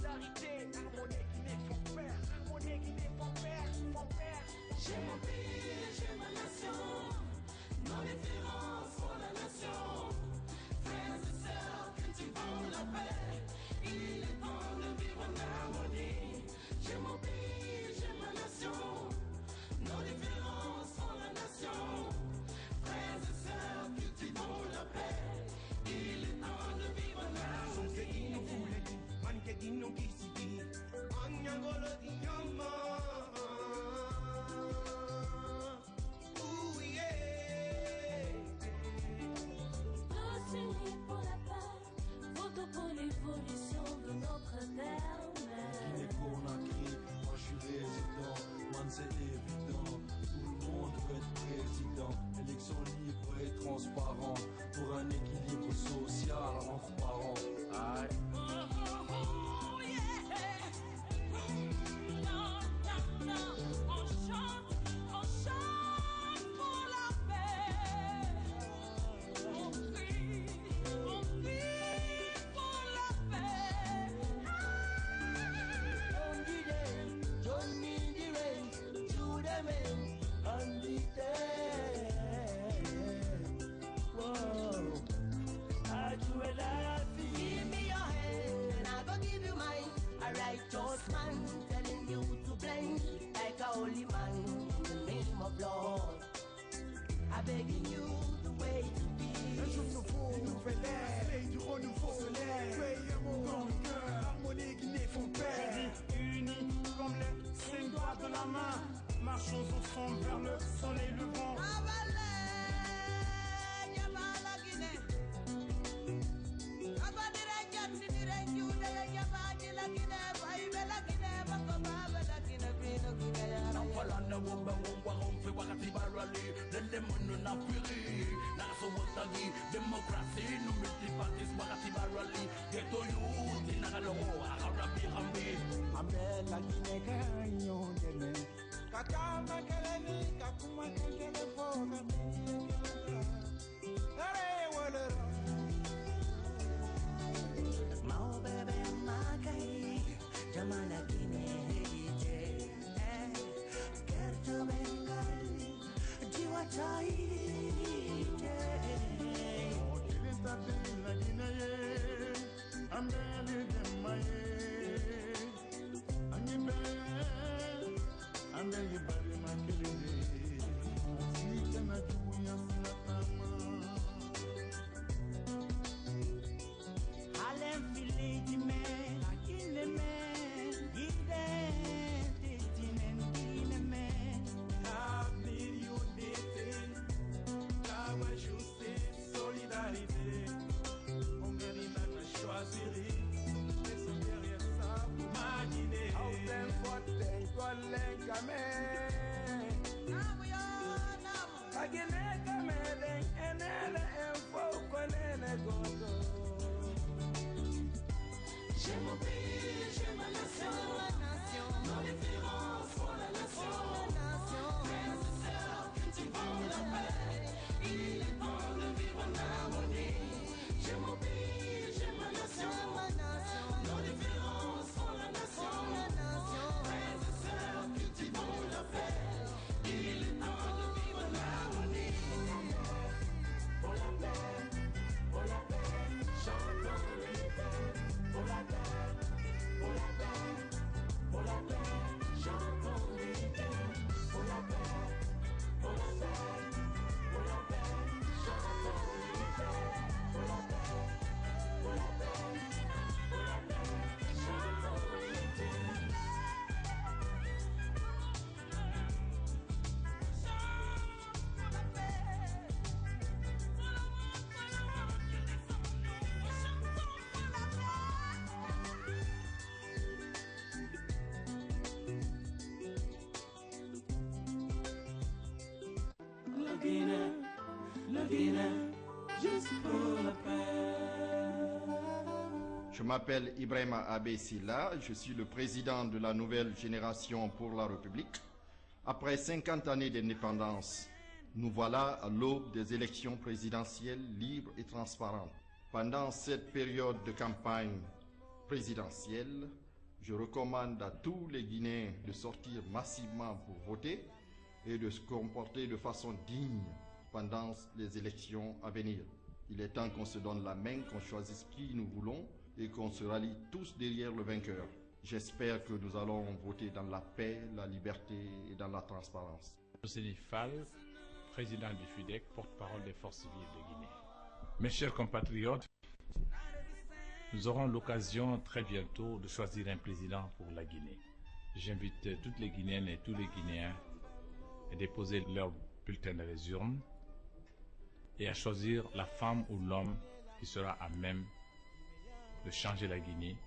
solidarité, harmonie qui n'est pas père, harmonie qui n'est pas père, mon père. J'ai mon pays, j'ai ma nation, nos différences font la nation. Frères et sœurs, cultivons la paix, il est temps de vivre en harmonie. J'ai mon pays, j'ai ma nation, nos différences font la nation. Frères et sœurs, cultivons la paix, il est temps de vivre en harmonie. Tous unis pour la paix, votons pour l'évolution de notre terre. Guinée Conakry, moi je suis résident, man c'est évident, tout le monde veut être président, élection libre et transparente, pour un équilibre social entre parents. Aïe. Holy man, in the name of Lord, I'm begging you the way to be. Un jour nouveau, une nouvelle ère, soleil du renouveau solaire. Soyez amour dans le cœur, harmonie qui n'est font père. Unis comme les 5 doigts de la main, marchons ensemble vers le soleil levant. Falanda wumba wumba rumfe wakati barali Lende munu na piri Nagaso watagi Demokrasi no multiparties wakati barali Ghetto youth Nagalogo Akarabi rambi Ambela kineka nyondeme Kakama keleni kakuma kekele foga Nare walera Mao bebe makai Jamana kine J'ai mon pays, j'ai ma nation, nos différences font la nation. Frères et sœurs, cultivons la paix, il est temps de vivre en harmonie. J'ai mon pays, j'ai ma nation, nos différences font la nation. Frères et sœurs, cultivons la paix, il est temps de vivre en harmonie. Pour la paix, pour la paix, chantons l'unité. Pour la paix, pour la paix, pour la paix, chantons l'unité. Pour la paix, pour la paix, pour la paix, chantons l'unité. Pour la paix, pour la paix, pour la paix, chantons l'unité. Le Guinée, juste pour la paix. Je m'appelle Ibrahima Abe Silla, je suis le président de la nouvelle génération pour la République. Après 50 années d'indépendance, nous voilà à l'aube des élections présidentielles libres et transparentes. Pendant cette période de campagne présidentielle, Je recommande à tous les Guinéens de sortir massivement pour voter et de se comporter de façon digne pendant les élections à venir. Il est temps qu'on se donne la main, qu'on choisisse qui nous voulons et qu'on se rallie tous derrière le vainqueur. J'espère que nous allons voter dans la paix, la liberté et dans la transparence. Ouseni Fall, président du FUDEC, porte-parole des forces vives de Guinée. Mes chers compatriotes, nous aurons l'occasion très bientôt de choisir un président pour la Guinée. J'invite toutes les Guinéennes et tous les Guinéens à déposer leur bulletin dans les urnes et à choisir la femme ou l'homme qui sera à même de changer la Guinée.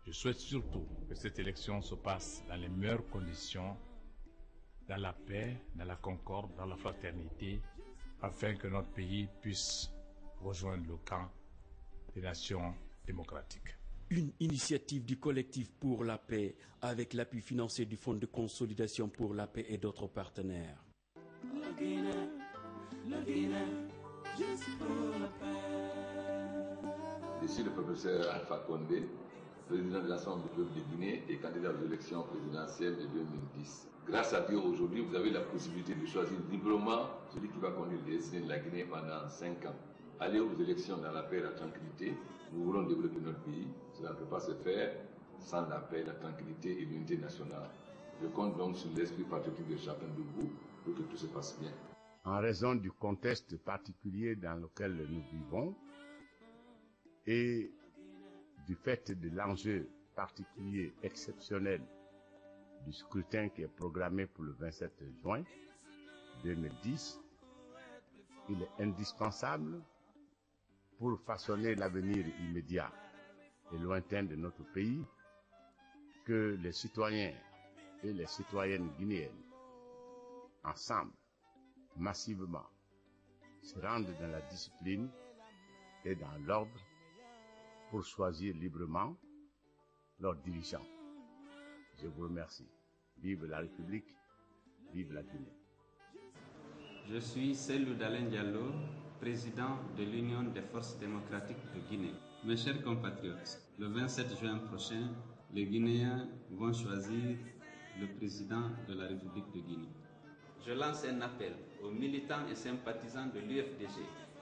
Je souhaite surtout que cette élection se passe dans les meilleures conditions, dans la paix, dans la concorde, dans la fraternité, afin que notre pays puisse rejoindre le camp des nations démocratiques. Une initiative du collectif pour la paix avec l'appui financier du Fonds de consolidation pour la paix et d'autres partenaires. La Guinée, juste pour la paix. Je suis le professeur Alpha Condé, président de l'Assemblée du peuple de Guinée et candidat aux élections présidentielles de 2010. Grâce à Dieu, aujourd'hui, vous avez la possibilité de choisir librement celui qui va conduire les destinées de la Guinée pendant 5 ans. Allez aux élections dans la paix et la tranquillité. Nous voulons développer notre pays. Cela ne peut pas se faire sans la paix, la tranquillité et l'unité nationale. Je compte donc sur l'esprit patriotique de chacun de vous pour que tout se passe bien. En raison du contexte particulier dans lequel nous vivons et du fait de l'enjeu particulier exceptionnel du scrutin qui est programmé pour le 27 juin 2010, il est indispensable pour façonner l'avenir immédiat et lointain de notre pays que les citoyens et les citoyennes guinéennes, ensemble, massivement, se rendent dans la discipline et dans l'ordre pour choisir librement leurs dirigeants. Je vous remercie. Vive la République, vive la Guinée. Je suis Selou Dalen Diallo, président de l'Union des forces démocratiques de Guinée. Mes chers compatriotes, le 27 juin prochain, les Guinéens vont choisir le président de la République de Guinée. Je lance un appel aux militants et sympathisants de l'UFDG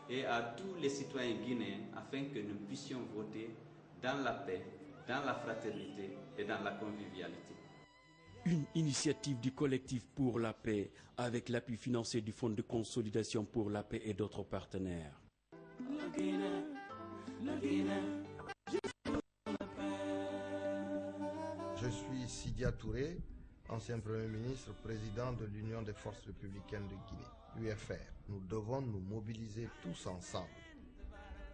et à tous les citoyens guinéens afin que nous puissions voter dans la paix, dans la fraternité et dans la convivialité. Une initiative du collectif pour la paix avec l'appui financier du Fonds de consolidation pour la paix et d'autres partenaires. La Guinée, juste pour la paix. Je suis Sidia Touré, ancien Premier ministre, président de l'Union des forces républicaines de Guinée, UFR. Nous devons nous mobiliser tous ensemble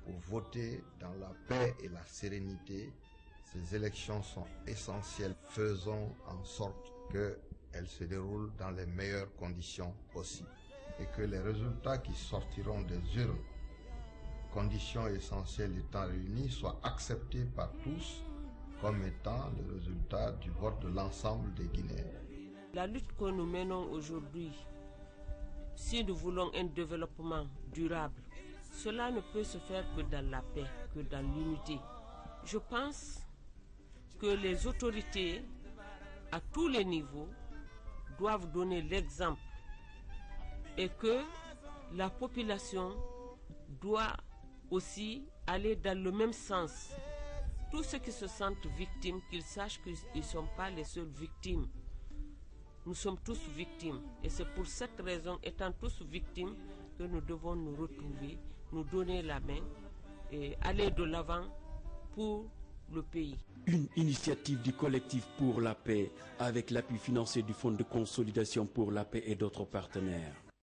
pour voter dans la paix et la sérénité. Ces élections sont essentielles. Faisons en sorte qu'elles se déroulent dans les meilleures conditions possibles et que les résultats qui sortiront des urnes, conditions essentielles étant réunies, soient acceptés par tous comme étant le résultat du vote de l'ensemble des Guinéens. La lutte que nous menons aujourd'hui, si nous voulons un développement durable, cela ne peut se faire que dans la paix, que dans l'unité. Je pense que les autorités, à tous les niveaux, doivent donner l'exemple et que la population doit aussi aller dans le même sens. Tous ceux qui se sentent victimes, qu'ils sachent qu'ils ne sont pas les seules victimes. Nous sommes tous victimes. Et c'est pour cette raison, étant tous victimes, que nous devons nous retrouver, nous donner la main et aller de l'avant pour le pays. Une initiative du collectif pour la paix avec l'appui financier du Fonds de consolidation pour la paix et d'autres partenaires.